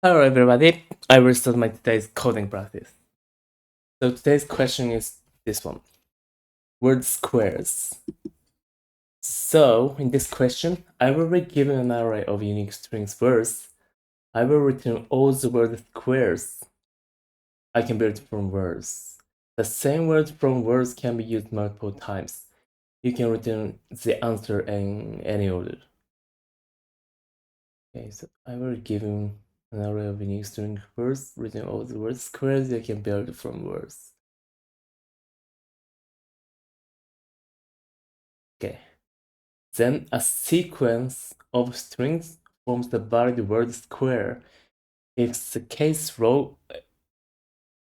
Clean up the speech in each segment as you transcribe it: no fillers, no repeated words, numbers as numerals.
Hello everybody, I will start my today's coding practice. So today's question is this one, word squares. So in this question, I will be given an array of unique strings words. I will return all the word squares I can build from words. The same word from words can be used multiple times. You can return the answer in any order. Okay, so I will give him an array of unique string words, return all the word squares you can build from words. Okay. Then a sequence of strings forms the valid word square if the case row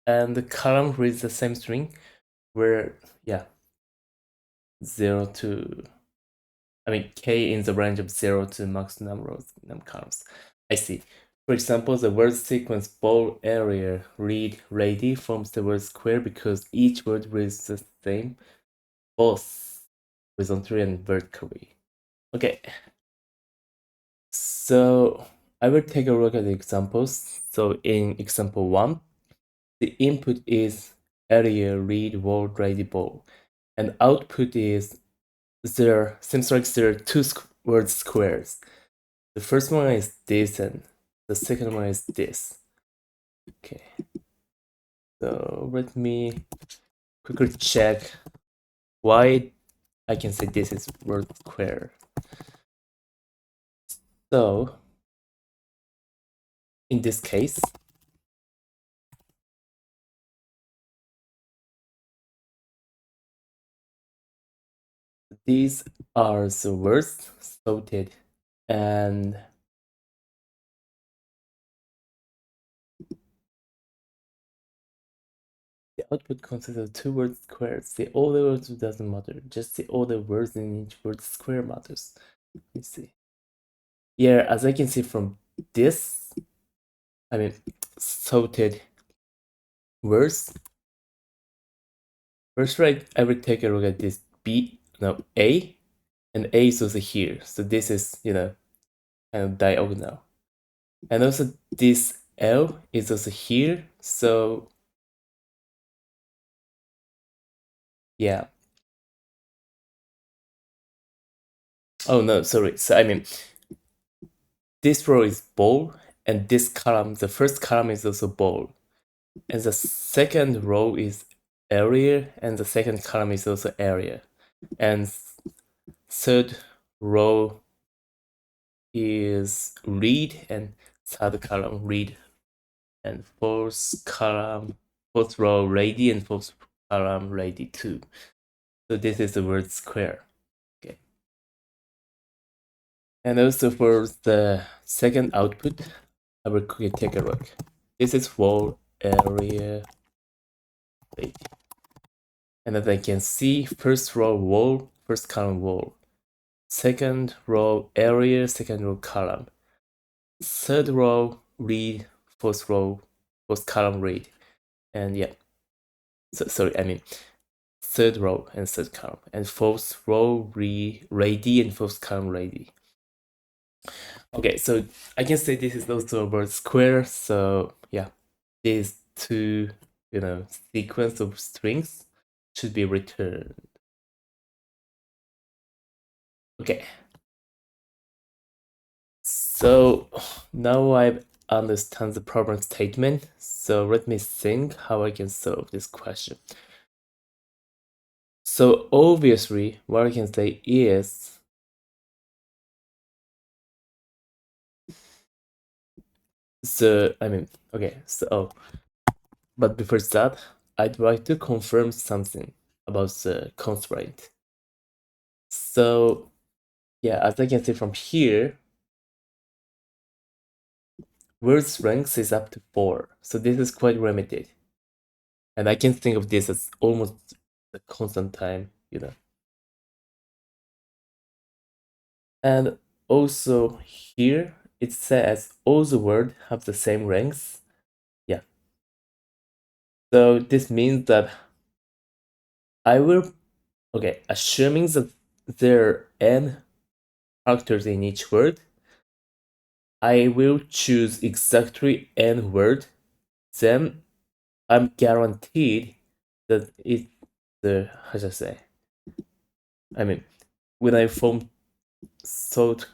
and the column reads the same string, where 0 to k in the range of 0 to max number of columns. I see. For example, the word sequence ball area read ready forms the word square because each word reads the same both horizontally and vertically. Okay. So I will take a look at the examples. So in example 1, the input is area read wall ready ball, and output is there seems like there are two word squares. The first one is this, and the second one is this. Okay. So let me quickly check why I can say this is word square. So in this case, these are the words sorted, and the output consists of two word squares. The order words doesn't matter, just the order words in each word square matters. Let me see. Yeah, as I can see from this, sorted words. First, right, I will take a look at this A, and A is also here. So this is, kind of diagonal. And also this L is also here. So yeah. Oh no, sorry. So this row is ball, and this column, the first column is also ball. And the second row is area, and the second column is also area. And third row is read, and third column read. And fourth row ready, and fourth column ready too. So this is the word square. Okay. And also for the second output, I will quickly take a look. This is wall area. Wait. And as I can see, first row wall, first column wall. Second row area, second row column. Third row read, fourth column read. And yeah. So sorry, third row and third column. And fourth row ready and fourth column ready. Okay, so I can say this is also a word square. So yeah, these two, sequence of strings should be returned. Okay. So now I understand the problem statement. So let me think how I can solve this question. So obviously, what I can say is but before that, I'd like to confirm something about the constraint. So yeah, as I can see from here, words length is up to 4. So this is quite limited. And I can think of this as almost the constant time, And also here, it says all the words have the same length. Yeah. So this means that assuming that there are n characters in each word, I will choose exactly n word, then I'm guaranteed that it the how should I say? I mean, when I form sort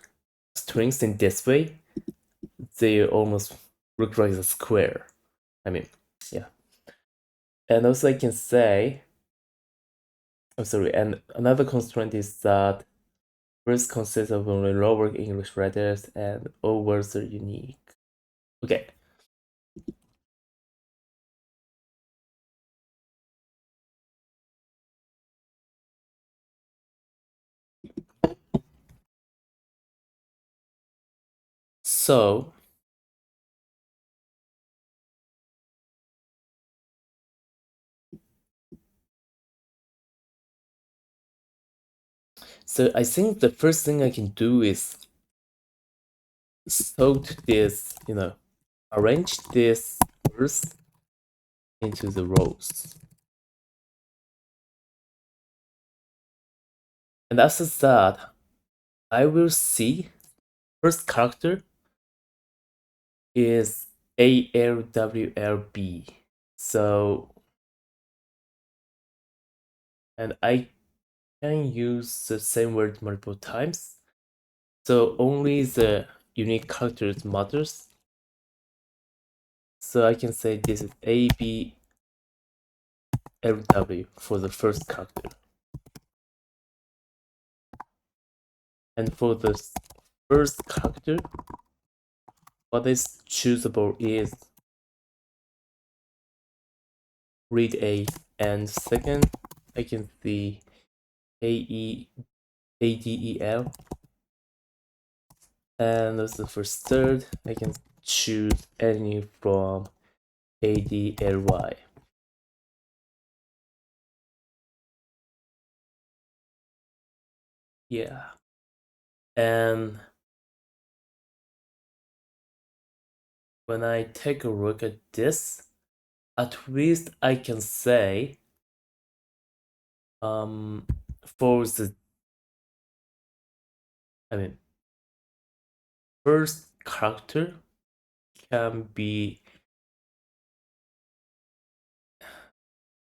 strings in this way, they almost look like a square. I mean, yeah. And also I can say, I'm sorry, and another constraint is that words consist of only lower English letters and all words are unique. Okay. So I think the first thing I can do is sort this, arrange this first into the rows. And after that, I will see first character is ALWLB. So, and I can use the same word multiple times. So only the unique characters matters. So I can say this is ABLW for the first character. And for the first character, what is choosable is read A, and second, I can see ADEL, and also for third, I can choose any from ADLY. Yeah, and when I take a look at this, at least I can say for the first character can be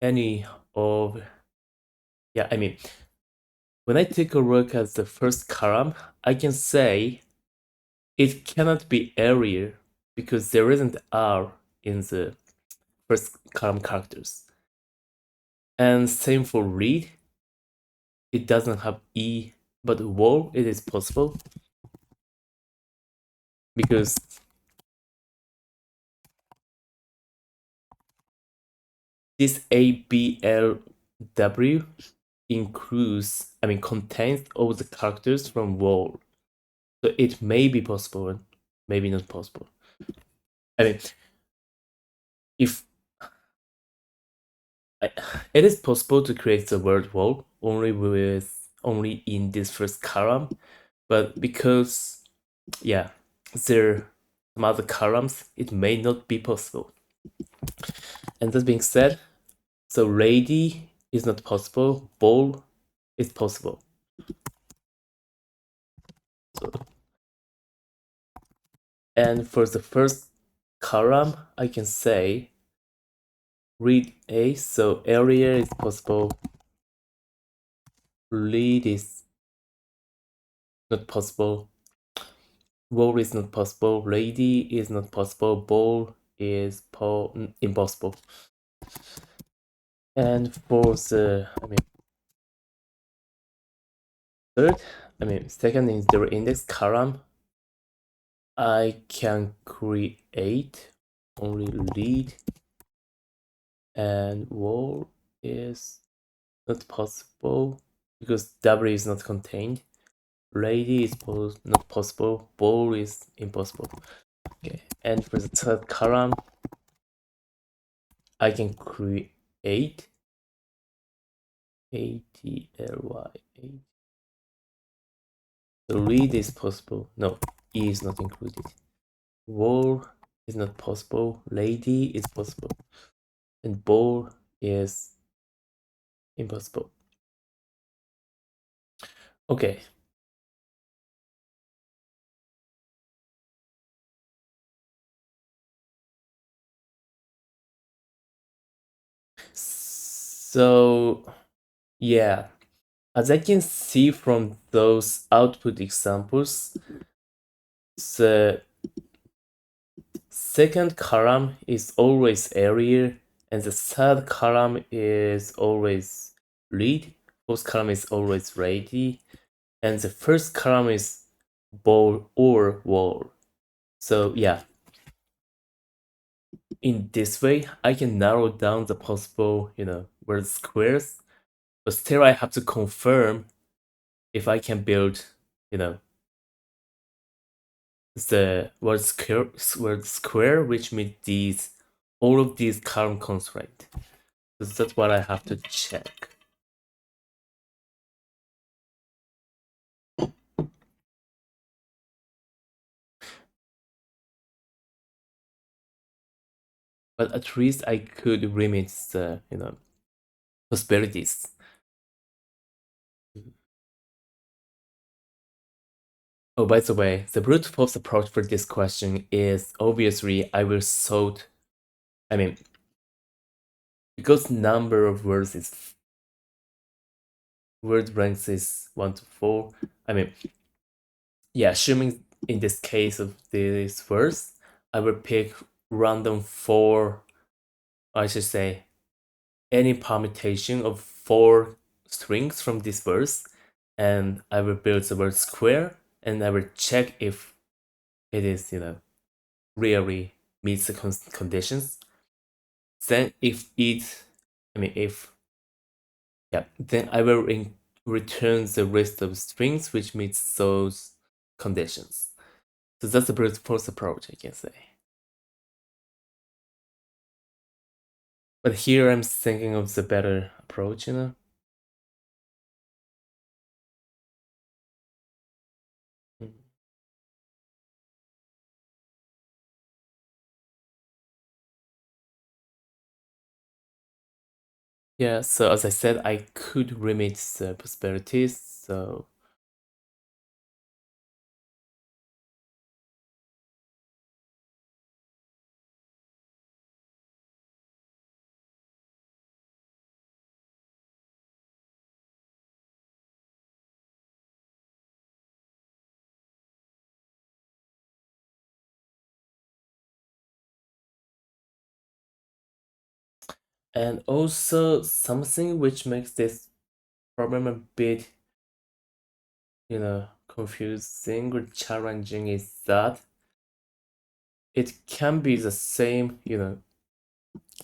any of when I take a look at the first column, I can say it cannot be area because there isn't R in the first column characters. And same for read, it doesn't have E, but wall it is possible because this ABLW contains all the characters from wall. So it may be possible and maybe not possible. I mean, if it is possible to create the word wall only in this first column, but because there are some other columns, it may not be possible. And that being said, so lady is not possible, ball is possible. So, and for the first column, I can say read A, so area is possible, read is not possible, wall is not possible, lady is not possible, ball is impossible. And for the third, second in the index column, I can create only lead, and wall is not possible because W is not contained. Lady is not possible. Ball is impossible. Okay, and for the third column, I can create ATLY. The read is possible. No, E is not included. Wall is not possible. Lady is possible. And ball is impossible. Okay. So yeah, as I can see from those output examples, the second column is always area, and the third column is always read. Fourth column is always ready, and the first column is ball or wall. So yeah, in this way, I can narrow down the possible, word squares, but still I have to confirm if I can build, the word square, which means all of these column constraint. So that's what I have to check. But at least I could limit the, possibilities. Oh, by the way, the brute force approach for this question is obviously I will sort. I mean, because number of words is word ranks is 1 to 4. I mean, yeah, assuming in this case of this verse, I will pick random 4. I should say any permutation of 4 strings from this verse, and I will build the word square, and I will check if it is, really meets the conditions. Then if then I will return the list of strings which meets those conditions. So that's the brute force approach, I can say. But here I'm thinking of the better approach, Mm. Yeah, so as I said, I could limit the possibilities, so and also something which makes this problem a bit, confusing or challenging is that it can be the same,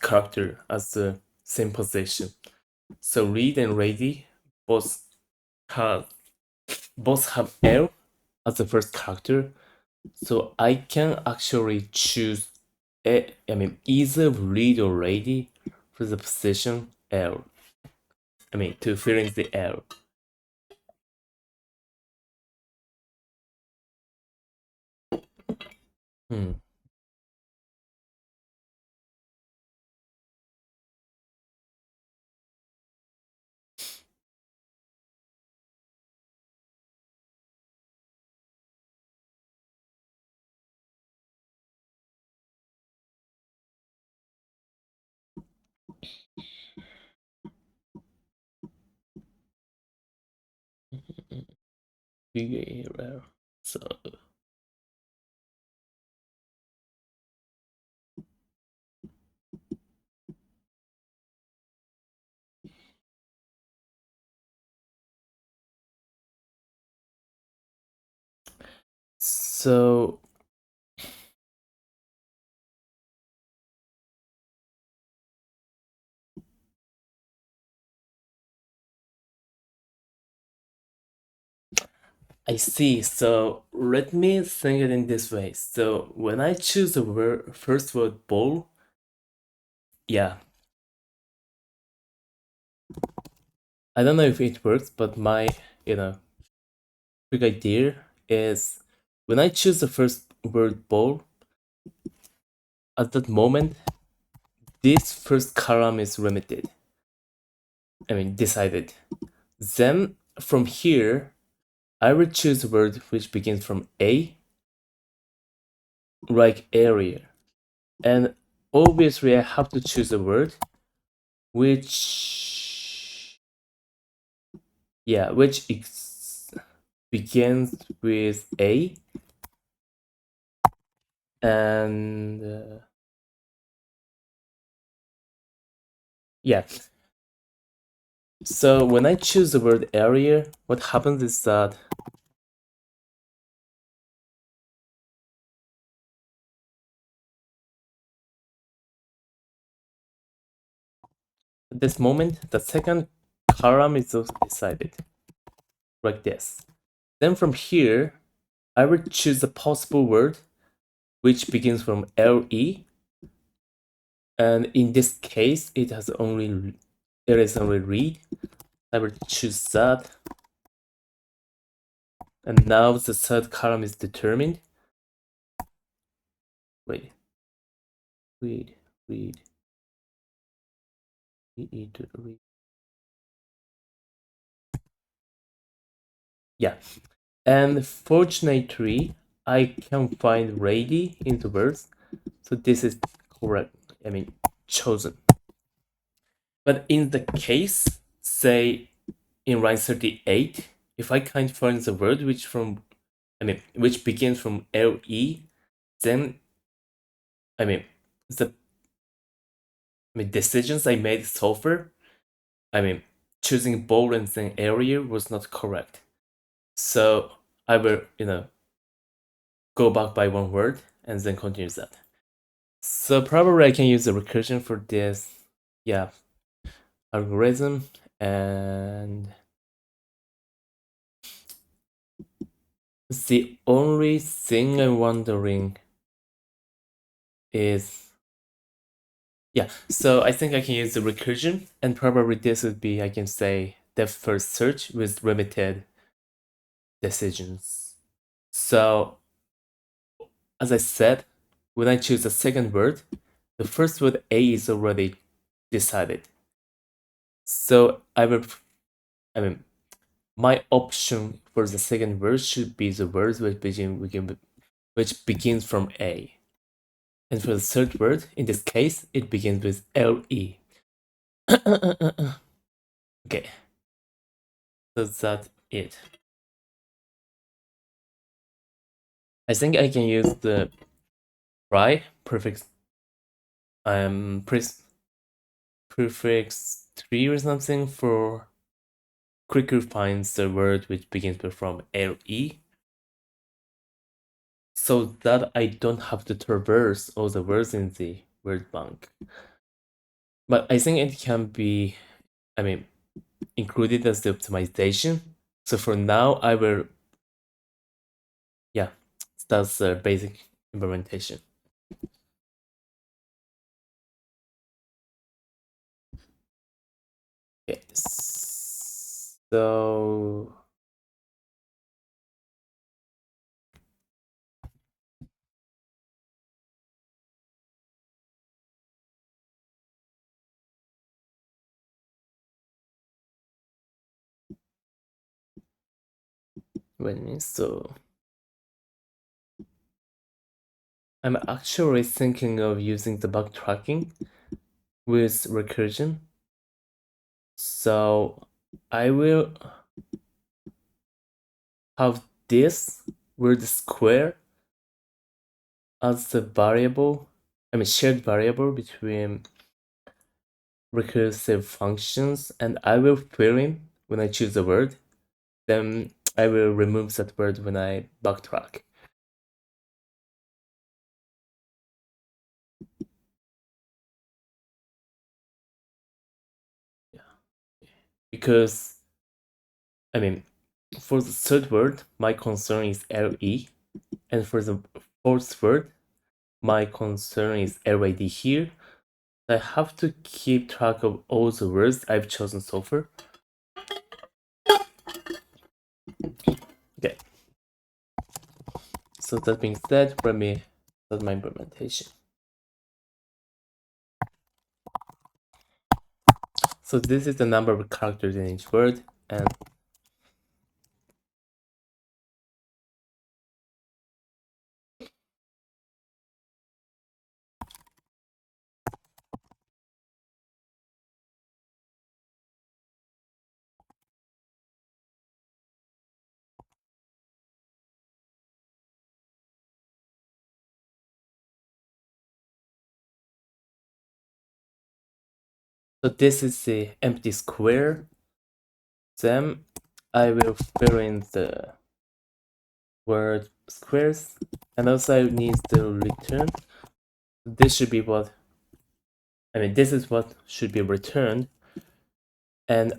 character as the same position. So read and ready both have L as the first character. So I can actually choose either read or ready for the position L. To fill in the L. Hmm. Big error. So so I see. So let me think it in this way. So when I choose the first word bowl, yeah, I don't know if it works, but my quick idea is when I choose the first word bowl, at that moment, this first column is limited. Decided. Then from here, I will choose a word which begins from A, like area. And obviously I have to choose a word which yeah, which begins with A, and yeah. So when I choose the word area, what happens is that at this moment, the second column is also decided, like this. Then from here, I will choose a possible word which begins from LE, and in this case, it is only read. I will choose that, and now the third column is determined. Wait, read, read, read. Yeah, and fortunately, I can find ready in the words, so this is correct. I mean, chosen. But in the case, say in line 38, if I can't find the word which begins from LE, then the decisions I made so far, choosing bold and then area was not correct. So I will, go back by one word and then continue that. So probably I can use the recursion for this, yeah, algorithm. And the only thing I'm wondering is, yeah, so I think I can use the recursion, and probably this would be, I can say, depth first search with limited decisions. So as I said, when I choose the second word, the first word A is already decided. So my option for the second word should be the word which begins from A. And for the third word, in this case, it begins with LE. Okay, so that's it. I think I can use the try prefix prefix 3 or something for quicker finds the word which begins with from LE, so that I don't have to traverse all the words in the word bank. But I think it can be, included as the optimization. So for now, I will, yeah, that's the basic implementation. Okay, so wait a minute. So I'm actually thinking of using the backtracking with recursion. So I will have this word square as the variable, shared variable between recursive functions, and I will fill in when I choose a word. Then I will remove that word when I backtrack. Yeah. Because, for the third word, my concern is LE, and for the fourth word, my concern is LAD here. I have to keep track of all the words I've chosen so far. Okay. So that being said, let me start my implementation. So this is the number of characters in each word, and So this is the empty square. Then I will fill in the word squares, and also I need the return. This should be what, this is what should be returned. And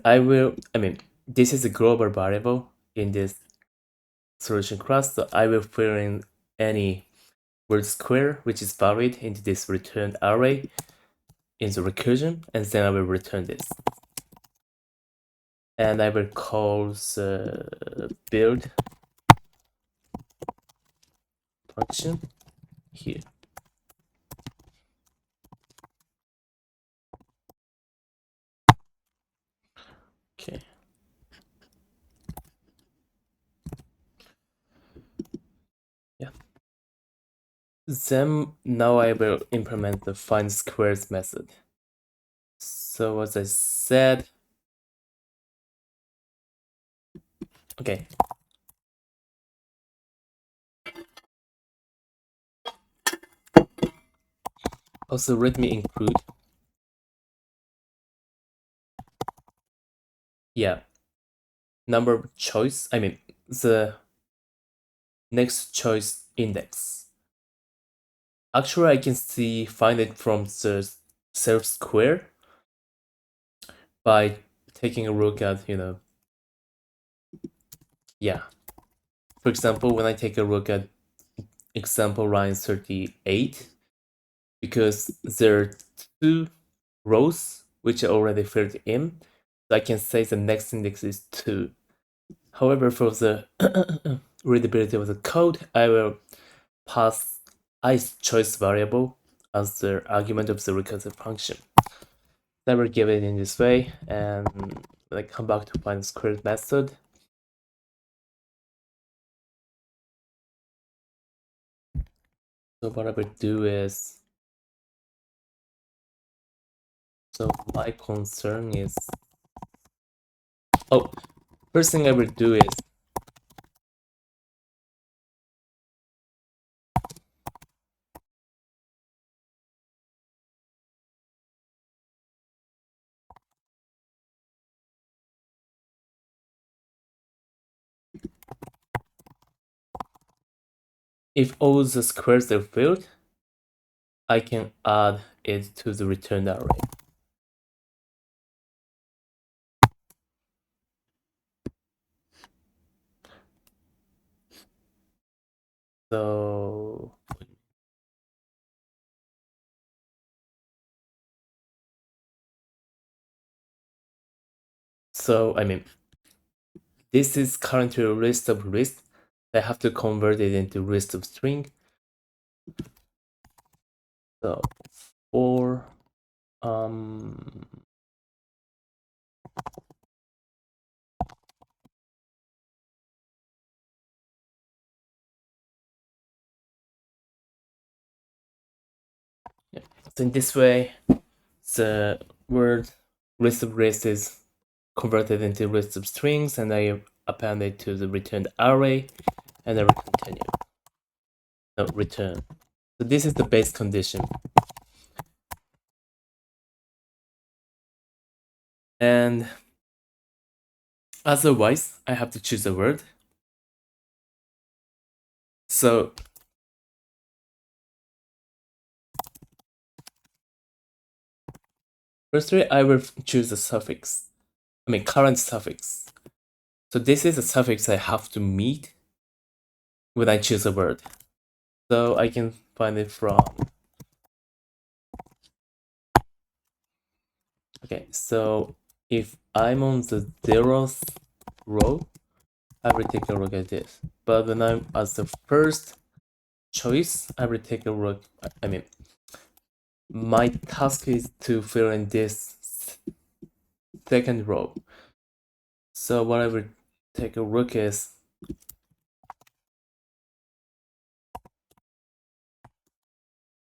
this is a global variable in this solution class, so I will fill in any word square which is valid into this returned array in the recursion, and then I will return this. And I will call the build function here. Okay. Yeah. Then now I will implement the find squares method. So as I said, okay. Also let me include, yeah, number of choice, the next choice index. Actually, I can find it from the self square by taking a look at, yeah. For example, when I take a look at example line 38, because there are two rows which are already filled in, so I can say the next index is 2. However, for the readability of the code, I will pass ith choice variable as the argument of the recursive function. I will give it in this way, and when I come back to find square method, so what I will do is, so my concern is, oh, first thing I will do is, if all the squares are filled, I can add it to the returned array. So this is currently a list of lists. I have to convert it into list of string. So for yeah. So in this way, the word list of lists is converted into list of strings, and I append it to the returned array, and I will continue. No, return. So this is the base condition. And otherwise, I have to choose a word. So firstly, I will choose a suffix. Current suffix. So this is a suffix I have to meet when I choose a word. So I can find it from, okay, so if I'm on the 0th row, I will take a look at this. But when I'm as the first choice, I will take a look, my task is to fill in this second row. So what I will take a look is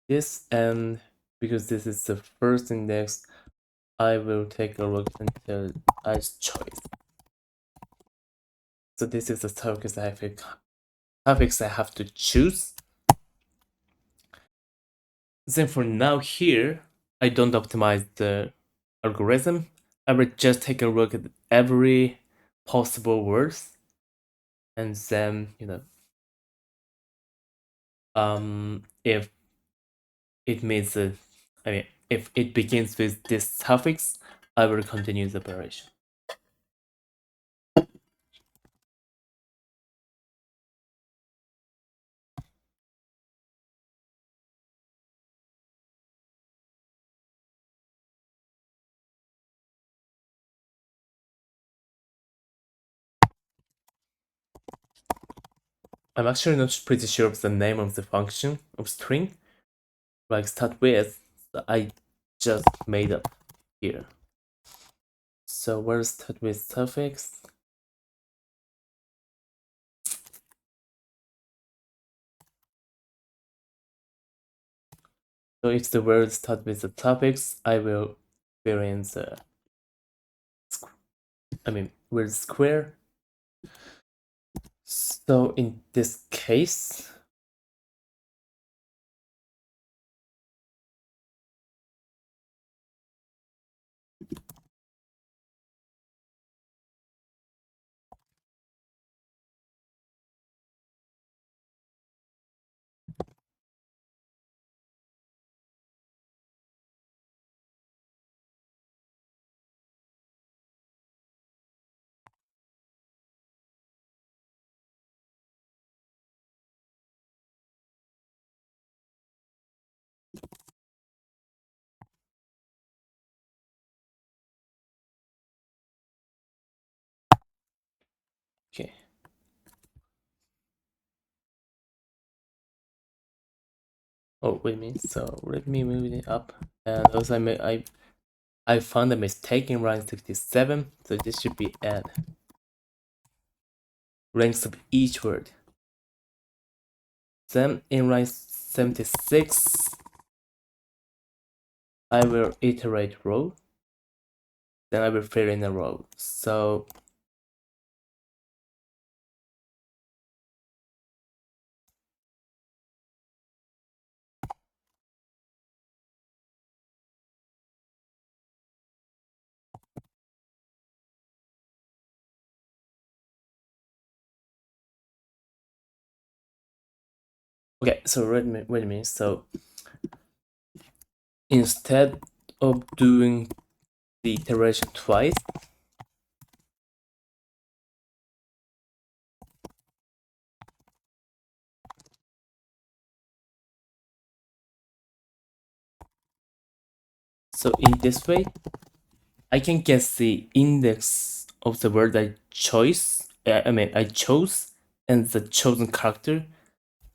this, and because this is the first index, I will take a look until ith choice. So this is the suffix I have to choose. Then for now here, I don't optimize the algorithm, I will just take a look at every possible words, and then if it means if it begins with this suffix, I will continue the operation. I'm actually not pretty sure of the name of the function of string, like start with, that I just made up here. So where's start with suffix? So if the word start with the suffix, I will fill in the with square. So in this case, okay. Oh, wait a minute. So let me move it up. And also I found a mistake in line 67, so this should be add ranks of each word. Then in line 76, I will iterate row. Then I will fill in a row. So okay, so wait a minute. So instead of doing the iteration twice, so in this way, I can guess the index of the word I chose. I chose and the chosen character.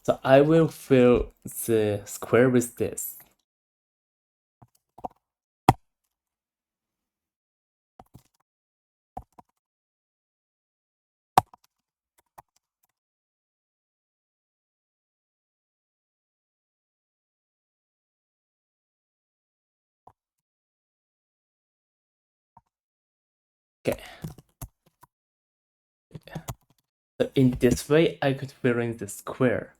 So I will fill the square with this. Okay. So in this way, I could fill in the square.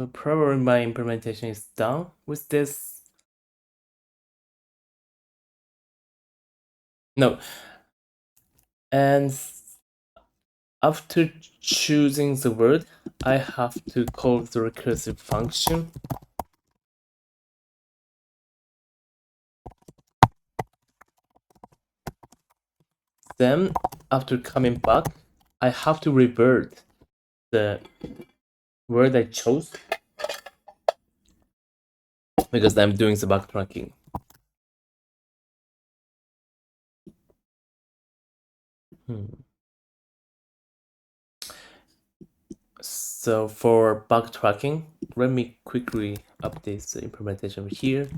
So probably my implementation is done with this. No. And after choosing the word, I have to call the recursive function. Then, after coming back, I have to revert the word I chose because I'm doing the backtracking. So for backtracking, let me quickly update the implementation here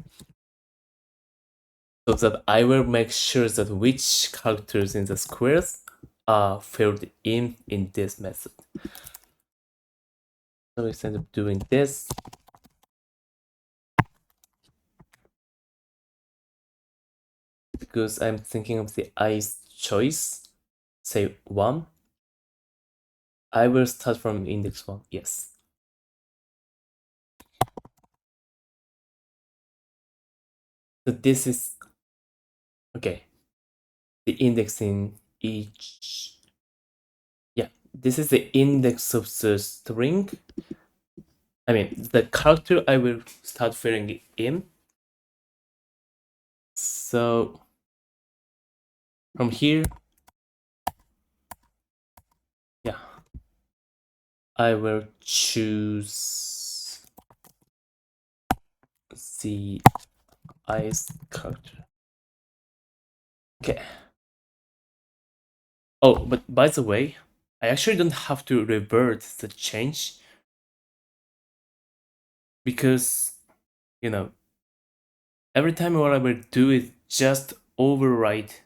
so that I will make sure that which characters in the squares are filled in this method. So instead of doing this, because I'm thinking of the i's choice, say 1, I will start from index 1, yes. So this is Okay, the index in each. Yeah, this is the index of the string. I mean, the character I will start filling it in. So from here, yeah, I will choose the ice character. Okay. Oh, but by the way, I actually don't have to revert the change because, you know, every time what I will do is just overwrite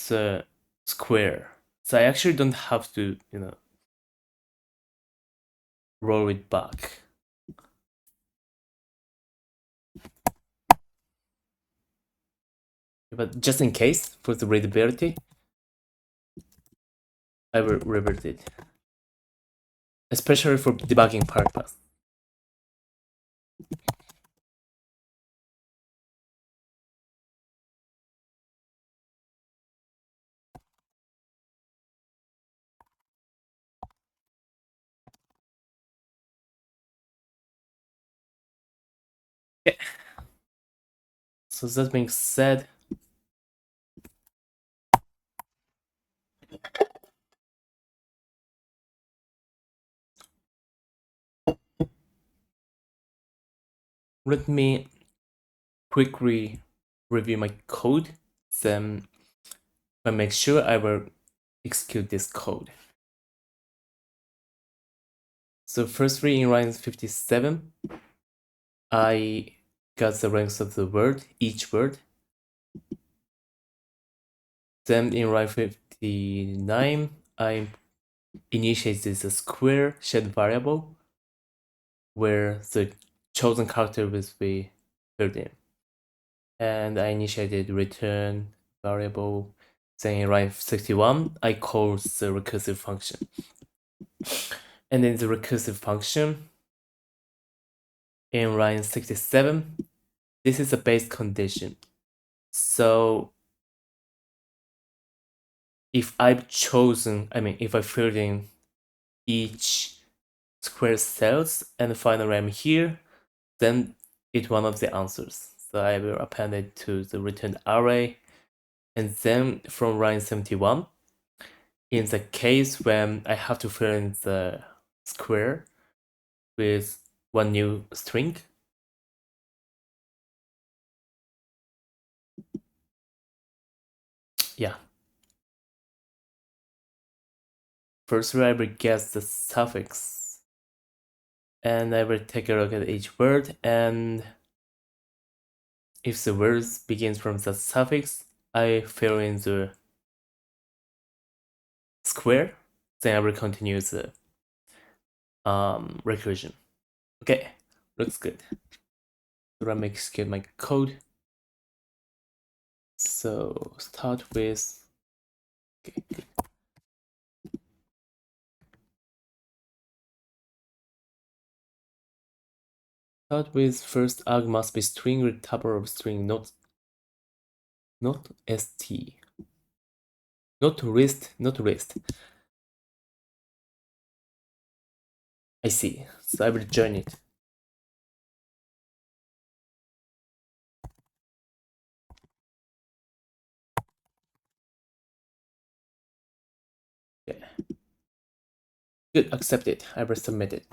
the square. So I actually don't have to, roll it back. But just in case, for the readability, I will revert it. Especially for debugging purpose. Okay. So that being said, let me quickly review my code. Then I make sure I will execute this code. So firstly, in line 57, I got the ranks of the word, each word. Then in line 59, I initiated a square shed variable where the chosen character will be filled in. And I initiated return variable. Then in line 61, I call the recursive function. And in the recursive function, in line 67, this is a base condition. So if I've chosen, if I filled in each square cells and finally I'm here, then it's one of the answers. So I will append it to the returned array. And then from line 71, in the case when I have to fill in the square with one new string, yeah. Firstly, I will guess the suffix. And I will take a look at each word, and if the word begins from the suffix, I fill in the square, then I will continue the recursion. Okay, looks good. So let me execute my code. So start with, okay, good. Start with first arg must be string with tuple of string, not st. Not wrist. I see. So I will join it. Okay. Good, accept it. I will submit it.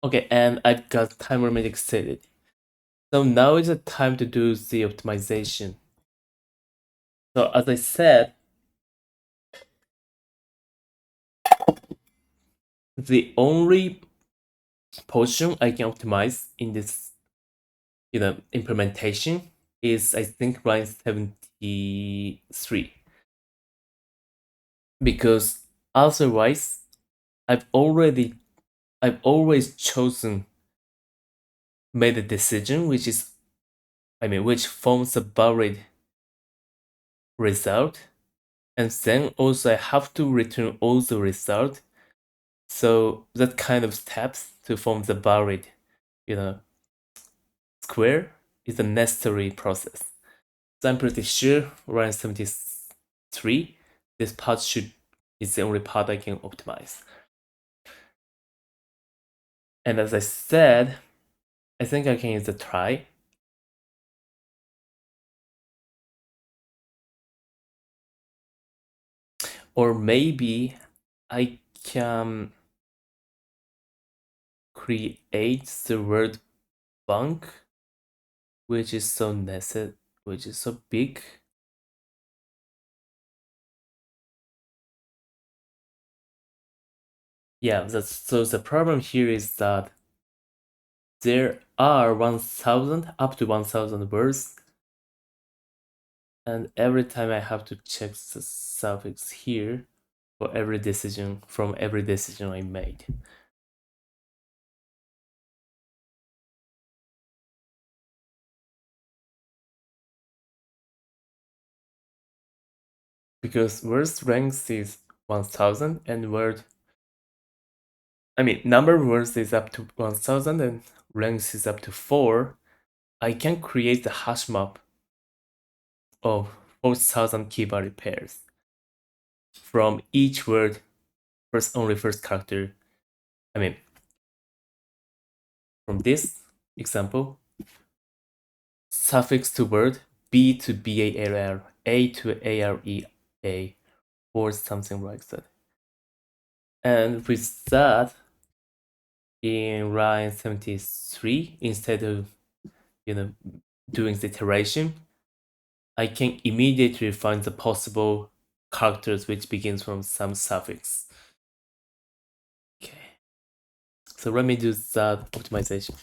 Okay, and I've got time limit exceeded. So now is the time to do the optimization. So as I said, the only portion I can optimize in this implementation is, I think, line 73. Because otherwise, I've always chosen made a decision which forms a buried result And then also I have to return all the result. So that kind of steps to form the buried, you know, square is a necessary process. So I'm pretty sure around 73, this part is the only part I can optimize. And as I said, I think I can use the try. Or maybe I can create the word bunk, which is so necessary, which is so big. Yeah, so the problem here is that there are 1000 up to 1000 words, and every time I have to check the suffix here for every decision from every decision I made. Because words ranks is 1000 and number of words is up to 1000 and ranks is up to 4. I can create the hash map of 4000 key value pairs from each word, first character. From this example, suffix to word, B to BARR, A to AREA, or something like that. And with that, in line 73, instead of doing the iteration, I can immediately find the possible characters which begins from some suffix. Okay. So let me do that optimization.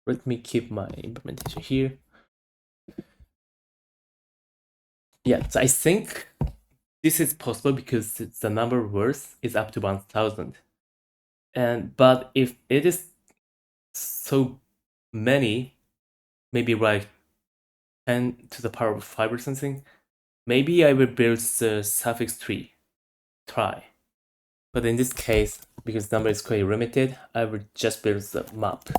Let me keep my implementation here. Yeah, so I think this is possible because the number of words is up to 1000. But if it is so many, maybe like 10 to the power of 5 or something, maybe I will build the suffix tree, try. But in this case, because number is quite limited, I will just build the map.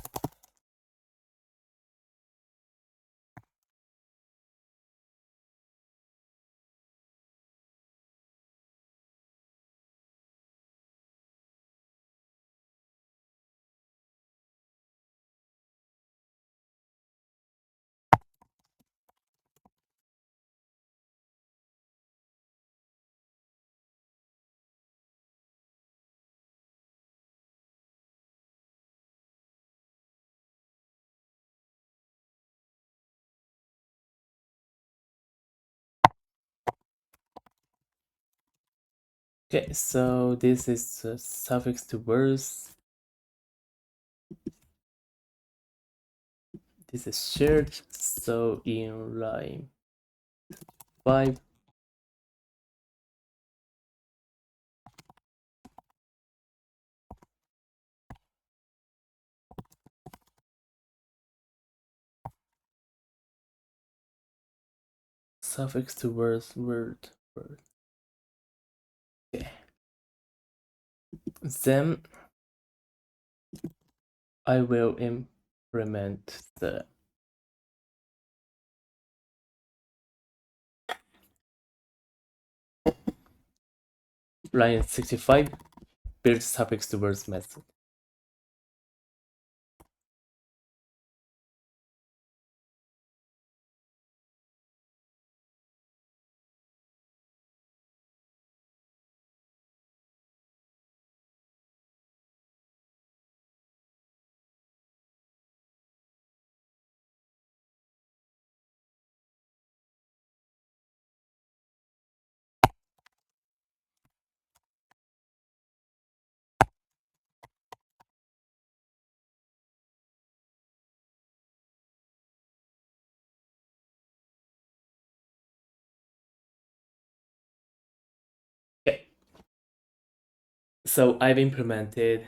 Okay, so this is the suffix to words. This is shared, so in line 5, suffix to words, word. Okay. Then I will implement the line 65 build suffix to words method. Okay. So I've implemented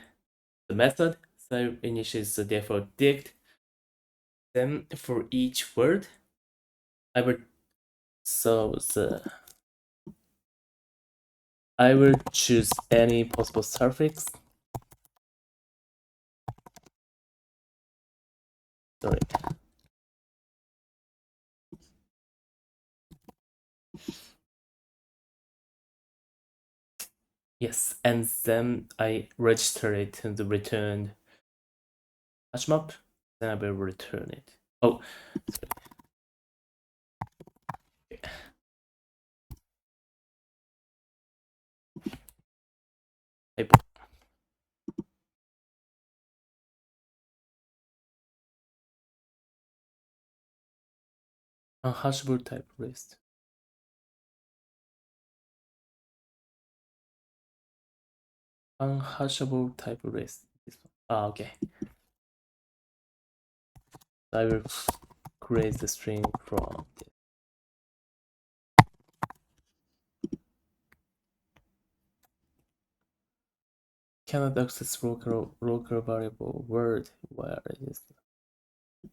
the method. So initiates the default dict. Then for each word, I will I will choose any possible suffix. Sorry. Yes, and then I register it in the return HashMap. Then I will return it. Oh, sorry. Typo. Unhashable type list. Unhashable type list. Okay. I will create the string from this. Cannot access local variable word. Where is it?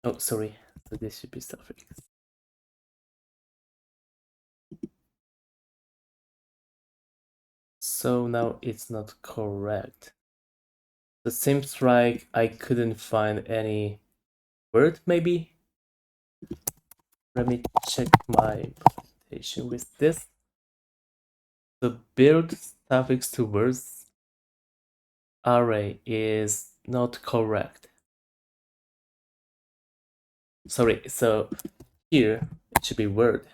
Oh, sorry. So this should be suffix. So now it's not correct. It seems like I couldn't find any word, maybe? Let me check my presentation with this. The build suffix to words array is not correct. Sorry, so here it should be word.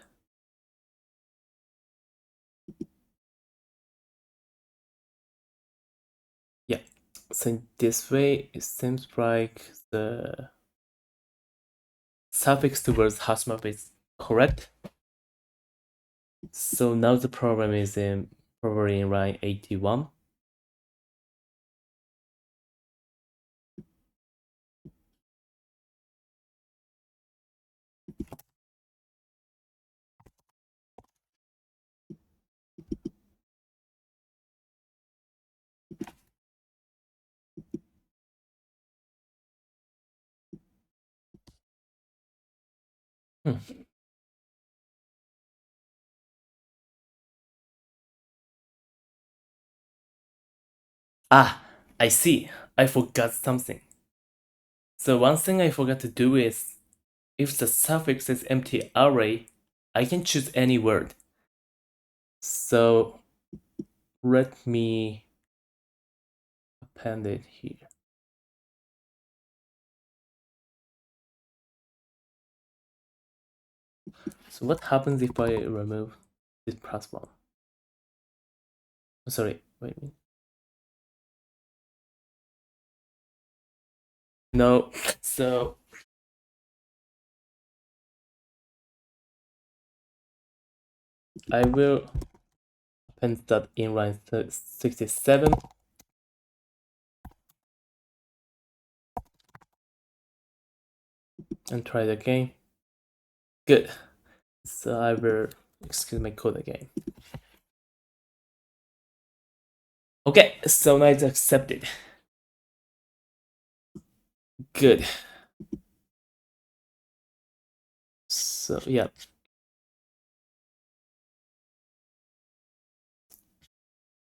Yeah, so in this way, it seems like the suffix to words HashMap is correct. So now the problem is probably in line 81. Ah, I see. I forgot something. So one thing I forgot to do is, if the suffix is empty array, I can choose any word. So let me append it here. So what happens if I remove this plus one? Oh, sorry, wait a minute. No, so I will append that in line 67. And try it again. Good. So I will excuse my code again. Okay, so now it's accepted. Good. So yeah.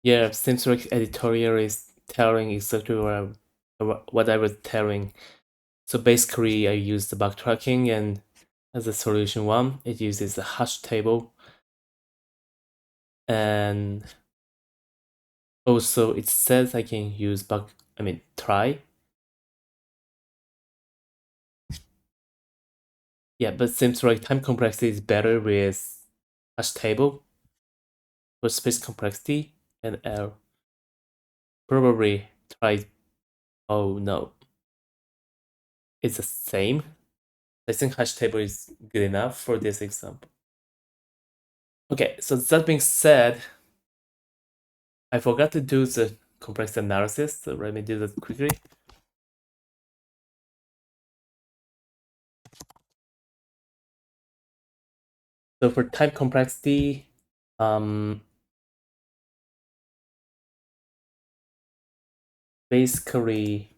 Yeah, seems like editorial is telling exactly what I was telling. So basically I use the backtracking, and as a solution one, it uses a hash table. And also it says I can use try. Yeah, but seems like time complexity is better with hash table for space complexity, and L. Probably try. Oh no, it's the same. I think hash table is good enough for this example. Okay, so that being said, I forgot to do the complexity analysis, so let me do that quickly. So for time complexity, basically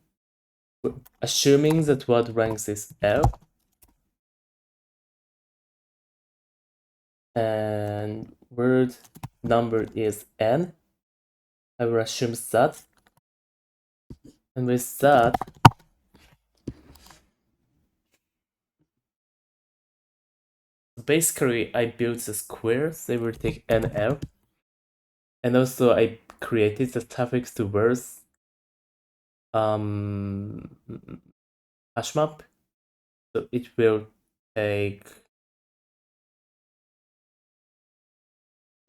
assuming that word ranks is L and word number is N, I will assume that, and with that basically I built the squares. They will take NL, and also I created the suffix to words HashMap, so it will take,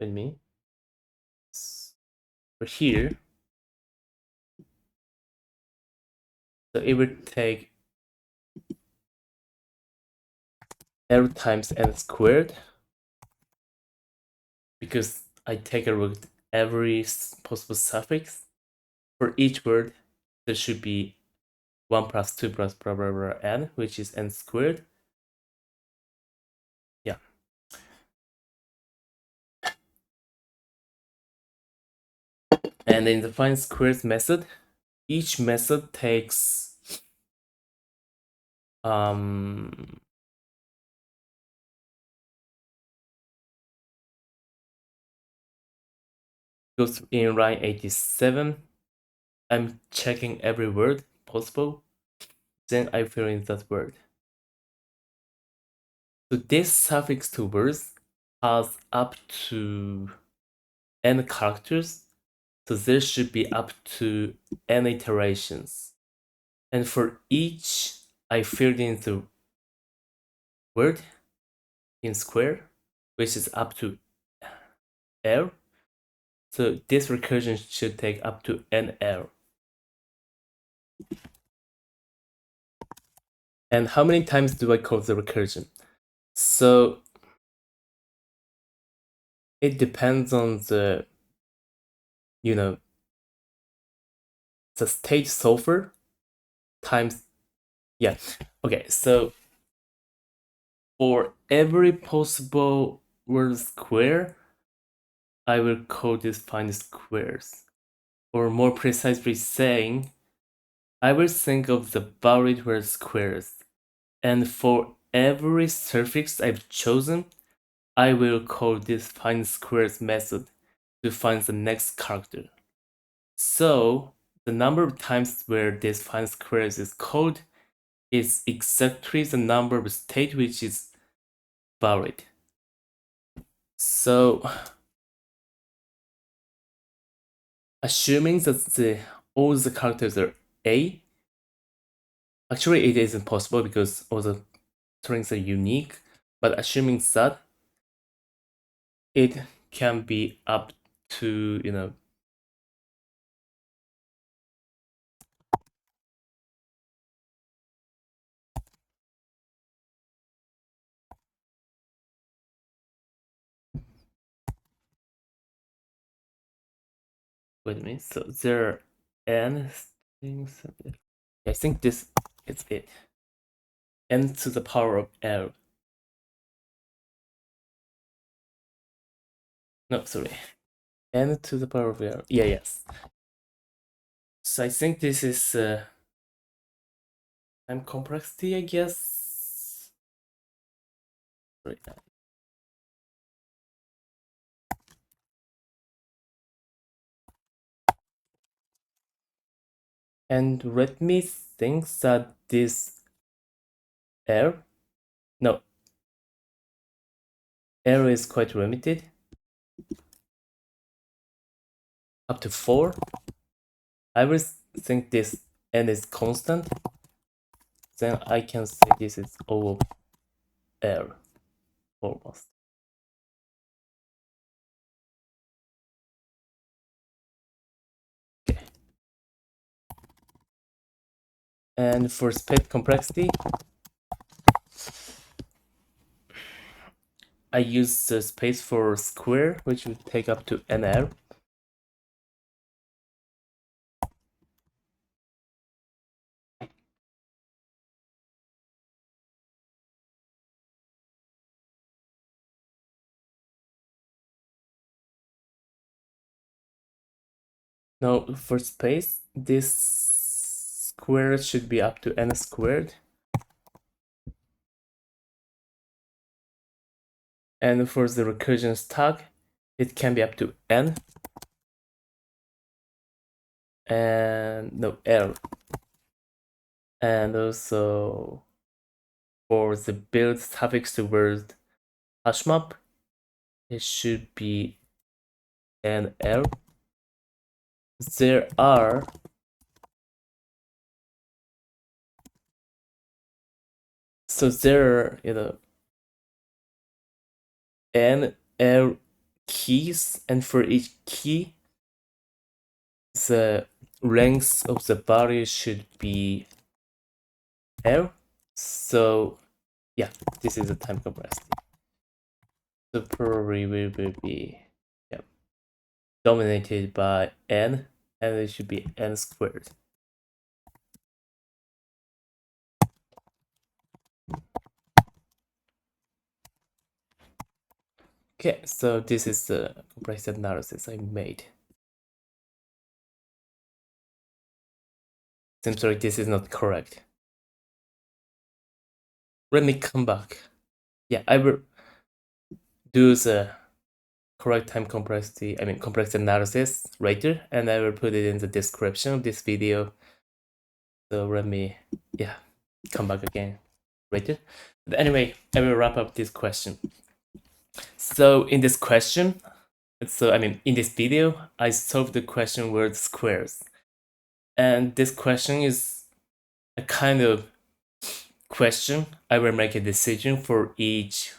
let me for here, so it will take L times N squared, because I take a look at every possible suffix. For each word there should be 1 plus 2 plus blah blah blah n, which is n squared. Yeah. And in the find squares method, each method takes goes in line 87. I'm checking every word possible, then I fill in that word. So this suffix to words has up to n characters, so there should be up to n iterations. And for each, I filled in the word in square, which is up to L. So this recursion should take up to NL. And how many times do I call the recursion? So it depends on the, the state solver times, yeah. Okay, so for every possible word square, I will call this find squares. Or more precisely saying, I will think of the bounded word squares. And for every suffix I've chosen, I will call this find squares method to find the next character. So the number of times where this find squares is called is exactly the number of state which is valid. So assuming that all the characters are A, actually it isn't possible because all the strings are unique, but assuming that, it can be up to, wait a minute, so there are n things. I think this is it. N to the power of L. No, sorry. N to the power of L. Yeah, yes. So I think this is time complexity, I guess. Sorry. And let me think that this L, no, L is quite limited. Up to 4. I will think this N is constant. Then I can say this is O of L, almost. Okay. And for space complexity, I use the space for square, which would take up to NL. Now for space, this square should be up to n squared. And for the recursion stack, it can be up to n. And no, L. And also for the build suffix to word HashMap, it should be an L. There are n L keys, and for each key, the length of the body should be L. So yeah, this is a time compressed. So probably we will be dominated by n, and it should be n squared. Okay, so this is the compressed analysis I made. Seems like this is not correct. Let me come back. Yeah, I will do the correct time compressed analysis later, and I will put it in the description of this video. So let me, come back again later. But anyway, I will wrap up this question. So in this question, in this video, I solved the question word squares. And this question is a kind of question. I will make a decision for each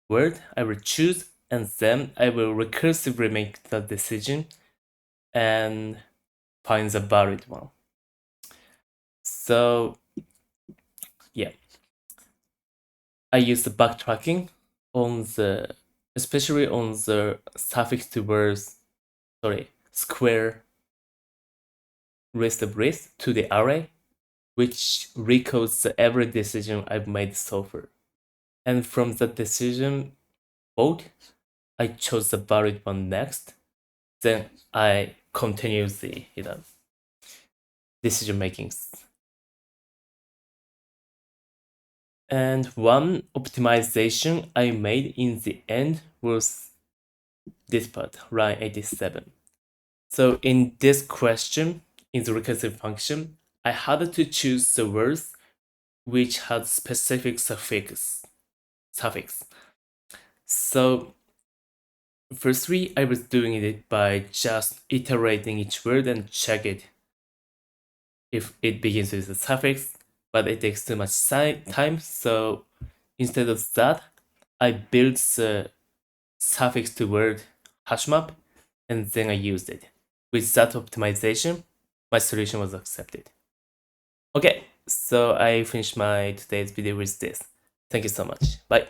word I will choose, and then I will recursively make the decision and find the valid one. So yeah, I use the backtracking especially on the suffix to words, square list of lists to the array, which recodes every decision I've made so far. And from the decision vote, I chose the valid one next. Then I continue the decision makings. And one optimization I made in the end was this part, line 87. So in this question, in the recursive function, I had to choose the words which had specific suffix. So firstly, I was doing it by just iterating each word and check it if it begins with a suffix, but it takes too much time. So instead of that, I built the suffix to word HashMap, and then I used it. With that optimization, my solution was accepted. Okay, so I finished my today's video with this. Thank you so much. Bye.